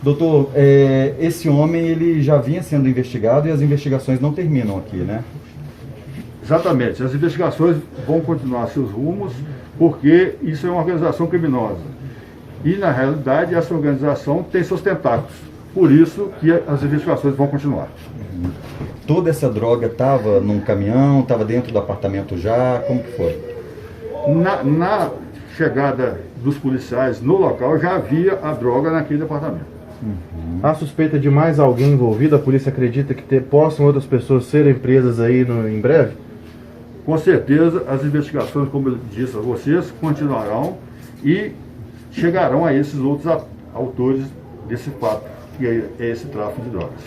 Doutor, esse homem ele já vinha sendo investigado e as investigações não terminam aqui, né? Exatamente. As investigações vão continuar seus rumos, porque isso é uma organização criminosa. E, na realidade, essa organização tem seus tentáculos. Por isso que as investigações vão continuar. Toda essa droga estava num caminhão, estava dentro do apartamento já? Como que foi? Na chegada dos policiais no local, já havia a droga naquele apartamento. Há suspeita de mais alguém envolvido? A polícia acredita que possam outras pessoas serem presas aí em breve? Com certeza, as investigações, como eu disse a vocês, continuarão e chegarão a esses outros autores desse fato, que é esse tráfico de drogas.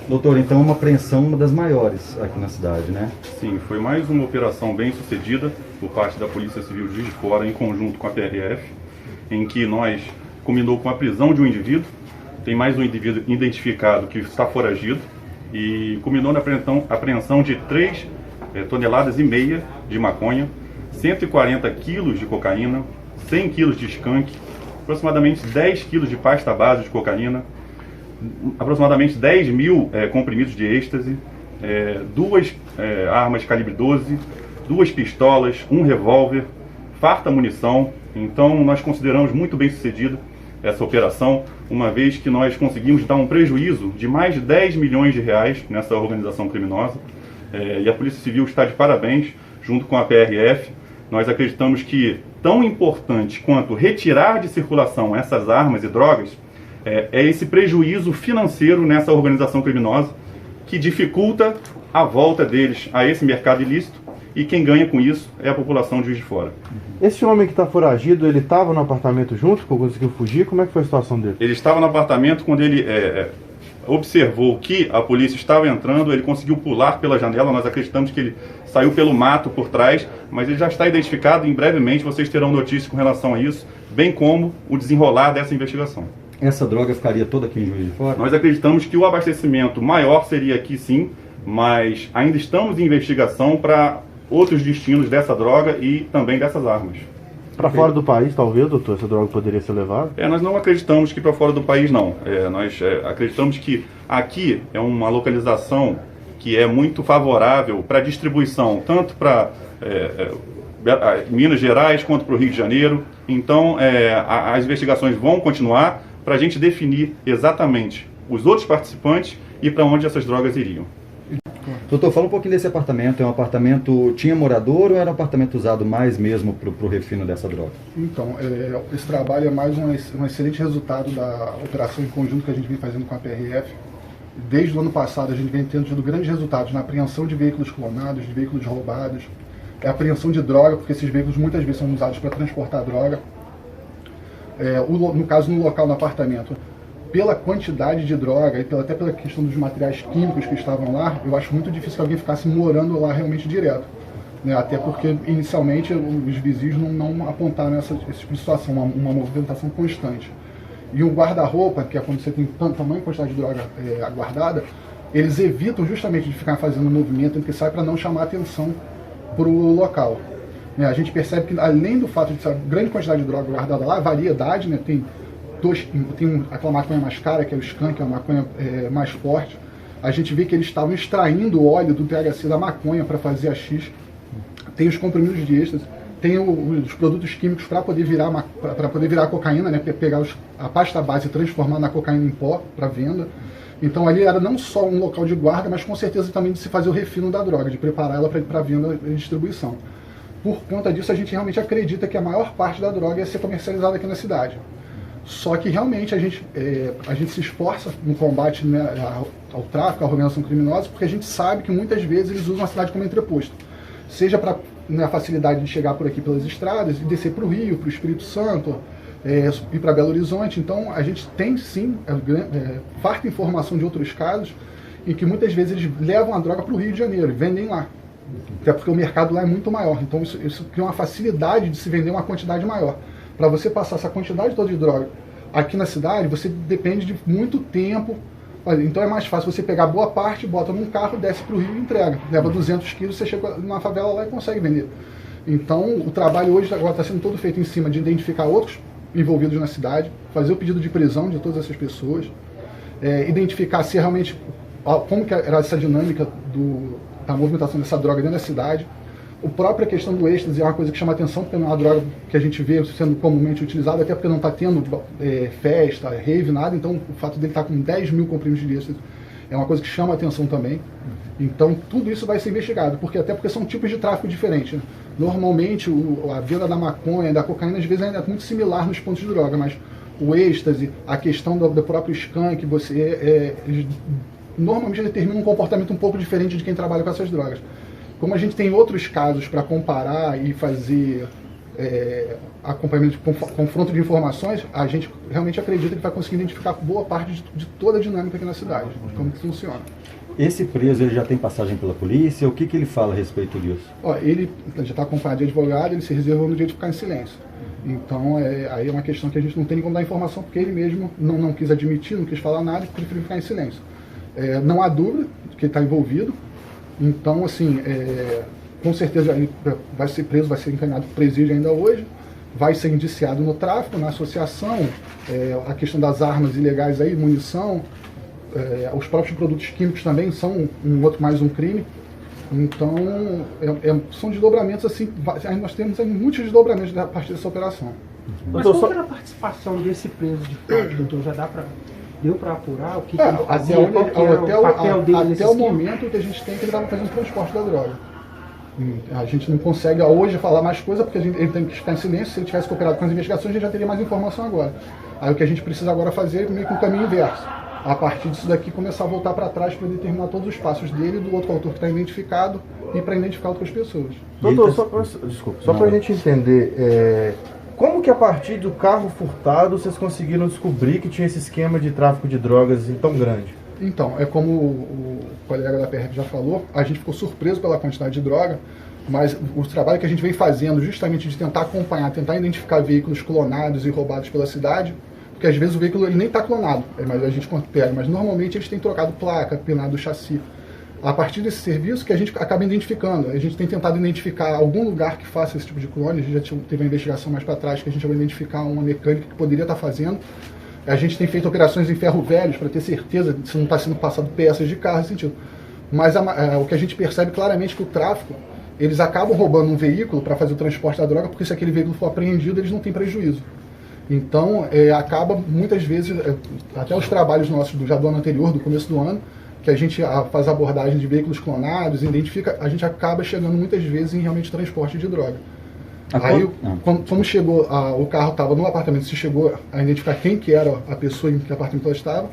Doutor, então é uma apreensão, uma das maiores aqui na cidade, né? Sim, foi mais uma operação bem sucedida por parte da Polícia Civil de Juiz de Fora, em conjunto com a PRF, em que nós culminou com a prisão de um indivíduo, tem mais um indivíduo identificado que está foragido, e culminou na apreensão de 3,5 toneladas de maconha, 140 quilos de cocaína, 100 quilos de skunk, aproximadamente 10 quilos de pasta base de cocaína, aproximadamente 10 mil comprimidos de êxtase, 2 armas calibre 12, 2 pistolas, um revólver, farta munição. Então nós consideramos muito bem sucedida essa operação, uma vez que nós conseguimos dar um prejuízo de mais de 10 milhões de reais nessa organização criminosa. E a Polícia Civil está de parabéns, junto com a PRF. Nós acreditamos que tão importante quanto retirar de circulação essas armas e drogas é esse prejuízo financeiro nessa organização criminosa que dificulta a volta deles a esse mercado ilícito, e quem ganha com isso é a população de Juiz de Fora. Esse homem que está foragido, ele estava no apartamento junto, conseguiu fugir? Como é que foi a situação dele? Ele estava no apartamento. Quando ele observou que a polícia estava entrando, ele conseguiu pular pela janela. Nós acreditamos que ele saiu pelo mato por trás, mas ele já está identificado e brevemente vocês terão notícias com relação a isso, bem como o desenrolar dessa investigação. Essa droga ficaria toda aqui em Juiz de Fora? Nós acreditamos que o abastecimento maior seria aqui sim, mas ainda estamos em investigação para outros destinos dessa droga e também dessas armas. Para fora do país, talvez, doutor, essa droga poderia ser levada? Nós não acreditamos que para fora do país, não. Nós acreditamos que aqui é uma localização que é muito favorável para distribuição, tanto para Minas Gerais quanto para o Rio de Janeiro. Então, as investigações vão continuar para a gente definir exatamente os outros participantes e para onde essas drogas iriam. Doutor, fala um pouquinho desse apartamento. É um apartamento, tinha morador ou era um apartamento usado mais mesmo para o refino dessa droga? Então, esse trabalho é mais um excelente resultado da operação em conjunto que a gente vem fazendo com a PRF. Desde o ano passado a gente vem tendo grandes resultados na apreensão de veículos clonados, de veículos roubados, a apreensão de droga, porque esses veículos muitas vezes são usados para transportar droga. No caso, no local, no apartamento, pela quantidade de droga e até pela questão dos materiais químicos que estavam lá, eu acho muito difícil que alguém ficasse morando lá realmente direto. Né? Até porque, inicialmente, os vizinhos não apontaram essa tipo de situação, uma movimentação constante. E o guarda-roupa, que é quando você tem tamanho quantidade de droga guardada, eles evitam justamente de ficar fazendo movimento entre que sai para não chamar atenção para o local. Né? A gente percebe que, além do fato de ter grande quantidade de droga guardada lá, a variedade, né? Tem aquela maconha mais cara, que é o skunk, que é uma maconha mais forte. A gente vê que eles estavam extraindo o óleo do THC da maconha para fazer a X. Tem os comprimidos de êxtase, tem os produtos químicos para poder virar cocaína, né? Pegar a pasta base e transformar na cocaína em pó para venda. Então ali era não só um local de guarda, mas com certeza também de se fazer o refino da droga, de preparar ela para venda e distribuição. Por conta disso, a gente realmente acredita que a maior parte da droga ia ser comercializada aqui na cidade. Só que realmente a gente se esforça no combate, né, ao tráfico, à organização criminosa, porque a gente sabe que muitas vezes eles usam a cidade como entreposto. Seja para a facilidade de chegar por aqui pelas estradas e descer para o Rio, para o Espírito Santo, ir para Belo Horizonte. Então a gente tem sim farta informação de outros casos em que muitas vezes eles levam a droga para o Rio de Janeiro e vendem lá. Até porque o mercado lá é muito maior. Então isso cria uma facilidade de se vender uma quantidade maior. Para você passar essa quantidade toda de droga aqui na cidade, você depende de muito tempo. Então é mais fácil você pegar boa parte, bota num carro, desce para o Rio e entrega. Leva 200 quilos, você chega na favela lá e consegue vender. Então o trabalho hoje agora está sendo todo feito em cima de identificar outros envolvidos na cidade, fazer o pedido de prisão de todas essas pessoas, identificar se realmente como que era essa dinâmica da movimentação dessa droga dentro da cidade. A própria questão do êxtase é uma coisa que chama atenção, porque não é uma droga que a gente vê sendo comumente utilizada, até porque não está tendo festa, rave, nada. Então o fato dele estar com 10 mil comprimidos de êxtase é uma coisa que chama atenção também. Então tudo isso vai ser investigado, até porque são tipos de tráfico diferentes, né? Normalmente a venda da maconha, da cocaína, às vezes ainda é muito similar nos pontos de droga, mas o êxtase, a questão do próprio skunk, normalmente determina um comportamento um pouco diferente de quem trabalha com essas drogas. Como a gente tem outros casos para comparar e fazer acompanhamento, confronto de informações, a gente realmente acredita que vai conseguir identificar boa parte de toda a dinâmica aqui na cidade, como que funciona. Esse preso, ele já tem passagem pela polícia? O que ele fala a respeito disso? Ele já está acompanhado de advogado, ele se reservou no direito de ficar em silêncio. Então, aí é uma questão que a gente não tem como dar informação, porque ele mesmo não quis admitir, não quis falar nada e preferiu ficar em silêncio. Não há dúvida de que ele está envolvido. Então, assim, com certeza ele vai ser preso, vai ser encaminhado para o presídio ainda hoje, vai ser indiciado no tráfico, na associação, a questão das armas ilegais aí, munição, os próprios produtos químicos também são mais um crime. Então, são desdobramentos, assim, nós temos muitos desdobramentos a partir dessa operação. Mas qual era a participação desse preso de fato, doutor? Deu para apurar o que ele fazia? Até o momento que a gente tem que ele estava fazendo transporte da droga. A gente não consegue hoje falar mais coisa, porque ele tem que ficar em silêncio. Se ele tivesse cooperado com as investigações, a gente já teria mais informação agora. Aí o que a gente precisa agora fazer é meio que um caminho inverso. A partir disso daqui, começar a voltar para trás para determinar todos os passos dele e do outro autor que está identificado e para identificar outras pessoas. Doutor, só para a gente entender, como que a partir do carro furtado vocês conseguiram descobrir que tinha esse esquema de tráfico de drogas assim, tão grande? Então, como o colega da PRF já falou, a gente ficou surpreso pela quantidade de droga, mas o trabalho que a gente vem fazendo justamente de tentar acompanhar, tentar identificar veículos clonados e roubados pela cidade, porque às vezes o veículo ele nem está clonado, mas a gente pega, mas normalmente eles têm trocado placa, pinado o chassi. A partir desse serviço que a gente acaba identificando, a gente tem tentado identificar algum lugar que faça esse tipo de clone, a gente já teve uma investigação mais para trás que a gente vai identificar uma mecânica que poderia estar fazendo. A gente tem feito operações em ferro velhos para ter certeza de se não está sendo passado peças de carro nesse sentido. Mas o que a gente percebe claramente é que o tráfico, eles acabam roubando um veículo para fazer o transporte da droga, porque se aquele veículo for apreendido, eles não têm prejuízo. Então, acaba muitas vezes, até os trabalhos nossos já do ano anterior, do começo do ano, que a gente faz abordagem de veículos clonados, identifica, a gente acaba chegando muitas vezes em realmente transporte de droga. Aí, como chegou, o carro estava no apartamento, se chegou a identificar quem que era a pessoa em que apartamento ela estava,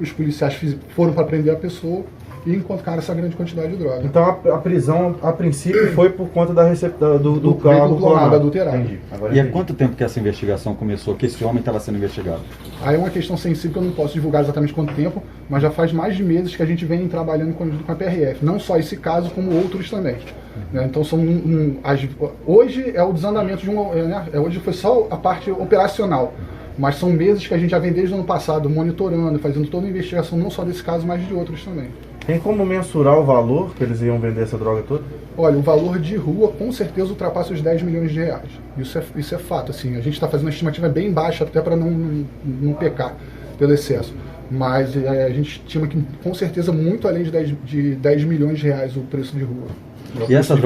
os policiais foram para prender a pessoa e encontraram essa grande quantidade de droga. Então a prisão, a princípio, foi por conta do carro clonado, adulterado. E há quanto tempo que essa investigação começou, que esse homem estava sendo investigado? Aí é uma questão sensível que eu não posso divulgar exatamente quanto tempo, mas já faz mais de meses que a gente vem trabalhando em conjunto com a PRF. Não só esse caso, como outros também. Então hoje é o desandamento de hoje foi só a parte operacional, mas são meses que a gente já vem desde o ano passado monitorando, fazendo toda a investigação, não só desse caso, mas de outros também. Tem como mensurar o valor que eles iam vender essa droga toda? Olha, o valor de rua com certeza ultrapassa os 10 milhões de reais. Isso é fato. Assim, a gente está fazendo uma estimativa bem baixa até para não pecar pelo excesso. Mas a gente estima que com certeza muito além de 10 milhões de reais o preço de rua. E essa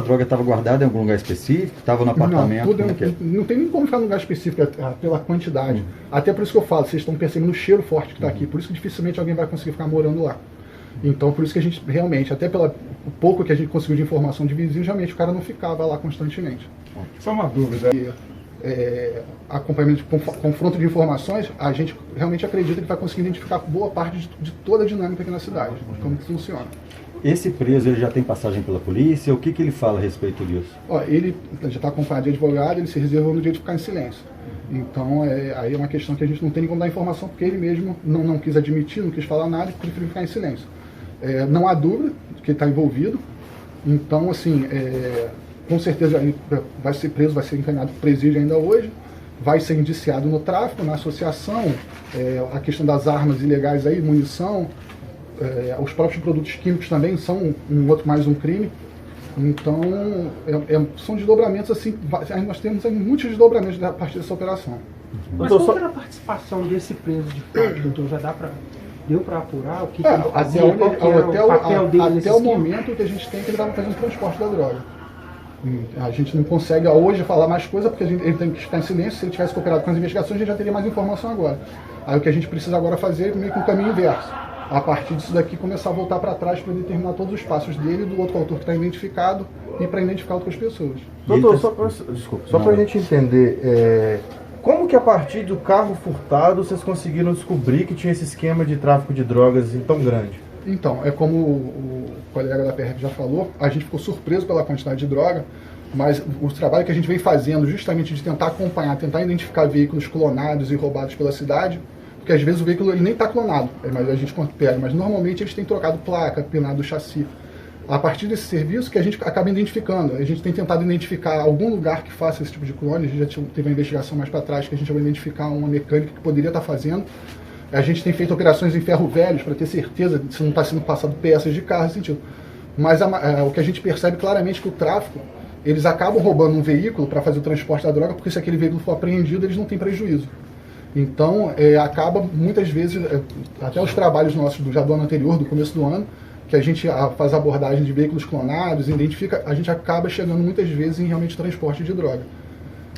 droga estava guardada em algum lugar específico? Estava no apartamento? Não tem nem como ficar num lugar específico pela quantidade. Até por isso que eu falo, vocês estão percebendo o cheiro forte que está aqui. Por isso que dificilmente alguém vai conseguir ficar morando lá. Então, por isso que a gente realmente, até pelo pouco que a gente conseguiu de informação de vizinhos, realmente o cara não ficava lá constantemente. Só uma dúvida. Acompanhamento, confronto de informações, a gente realmente acredita que vai conseguir identificar boa parte de toda a dinâmica aqui na cidade, como que funciona. Esse preso, ele já tem passagem pela polícia? O que ele fala a respeito disso? Ele já está acompanhado de advogado, ele se reservou no direito de ficar em silêncio. Então, aí é uma questão que a gente não tem como dar informação, porque ele mesmo não quis admitir, não quis falar nada e preferiu ficar em silêncio. Não há dúvida de que ele está envolvido. Então, assim, com certeza ele vai ser preso, vai ser encaminhado para o presídio ainda hoje, vai ser indiciado no tráfico, na associação, a questão das armas ilegais aí, munição, os próprios produtos químicos também são mais um crime. Então, são desdobramentos assim, nós temos muitos desdobramentos a partir dessa operação. Mas qual era a participação desse preso de fato, doutor? Deu para apurar o que ele fazia? Até o momento que a gente tem que ele estava fazendo transporte da droga. A gente não consegue hoje falar mais coisa porque ele tem que ficar em silêncio. Se ele tivesse cooperado com as investigações, a gente já teria mais informação agora. Aí o que a gente precisa agora fazer é meio que um caminho inverso. A partir disso daqui, começar a voltar para trás para determinar todos os passos dele e do outro autor que está identificado e para identificar outras pessoas. Doutor, só para a gente entender, como que a partir do carro furtado vocês conseguiram descobrir que tinha esse esquema de tráfico de drogas assim, tão grande? Então, é como o colega da PRF já falou, a gente ficou surpreso pela quantidade de droga, mas o trabalho que a gente vem fazendo justamente de tentar acompanhar, tentar identificar veículos clonados e roubados pela cidade, porque às vezes o veículo ele nem está clonado, mas a gente pega, mas normalmente eles têm trocado placa, pinado o chassi. A partir desse serviço que a gente acaba identificando, a gente tem tentado identificar algum lugar que faça esse tipo de clone, a gente já teve uma investigação mais para trás que a gente vai identificar uma mecânica que poderia estar fazendo. A gente tem feito operações em ferro velhos para ter certeza de se não está sendo passado peças de carro, sentido. Mas o que a gente percebe claramente é que o tráfico, eles acabam roubando um veículo para fazer o transporte da droga, porque se aquele veículo for apreendido, eles não têm prejuízo. Então, acaba muitas vezes, até os trabalhos nossos já do ano anterior, do começo do ano, que a gente faz abordagem de veículos clonados, identifica, a gente acaba chegando muitas vezes em realmente transporte de droga.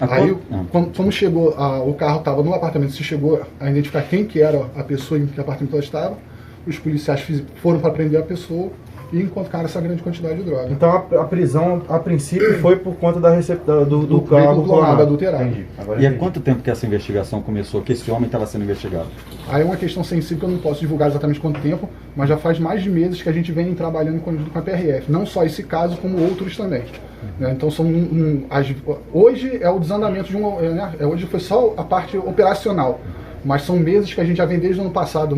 Aí, como chegou, o carro estava no apartamento, se chegou a identificar quem que era a pessoa em que apartamento ela estava, os policiais foram para prender a pessoa e encontraram essa grande quantidade de droga. Então a prisão, a princípio, foi por conta do carro clonado, adulterado. E há quanto tempo que essa investigação começou, que esse homem estava sendo investigado? Aí é uma questão sensível que eu não posso divulgar exatamente quanto tempo, mas já faz mais de meses que a gente vem trabalhando em conjunto com a PRF. Não só esse caso, como outros também. Então hoje é o desandamento de hoje foi só a parte operacional. Mas são meses que a gente já vem desde o ano passado,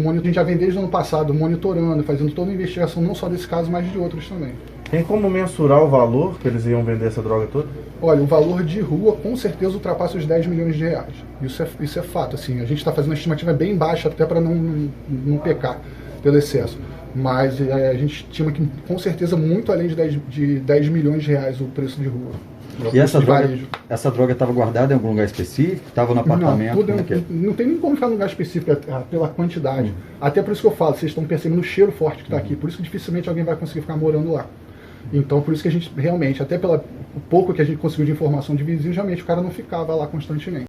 monitorando, fazendo toda a investigação, não só desse caso, mas de outros também. Tem como mensurar o valor que eles iam vender essa droga toda? Olha, o valor de rua com certeza ultrapassa os 10 milhões de reais. Isso é fato, assim. A gente está fazendo uma estimativa bem baixa, até para não pecar pelo excesso. Mas a gente estima que com certeza muito além de 10 milhões de reais o preço de rua. E essa droga estava guardada em algum lugar específico? Estava no apartamento? Não tem nem como ficar num lugar específico pela quantidade. Até por isso que eu falo, vocês estão percebendo o cheiro forte que está aqui. Por isso que dificilmente alguém vai conseguir ficar morando lá. Então por isso que a gente realmente, até pelo pouco que a gente conseguiu de informação de vizinhos, realmente o cara não ficava lá constantemente.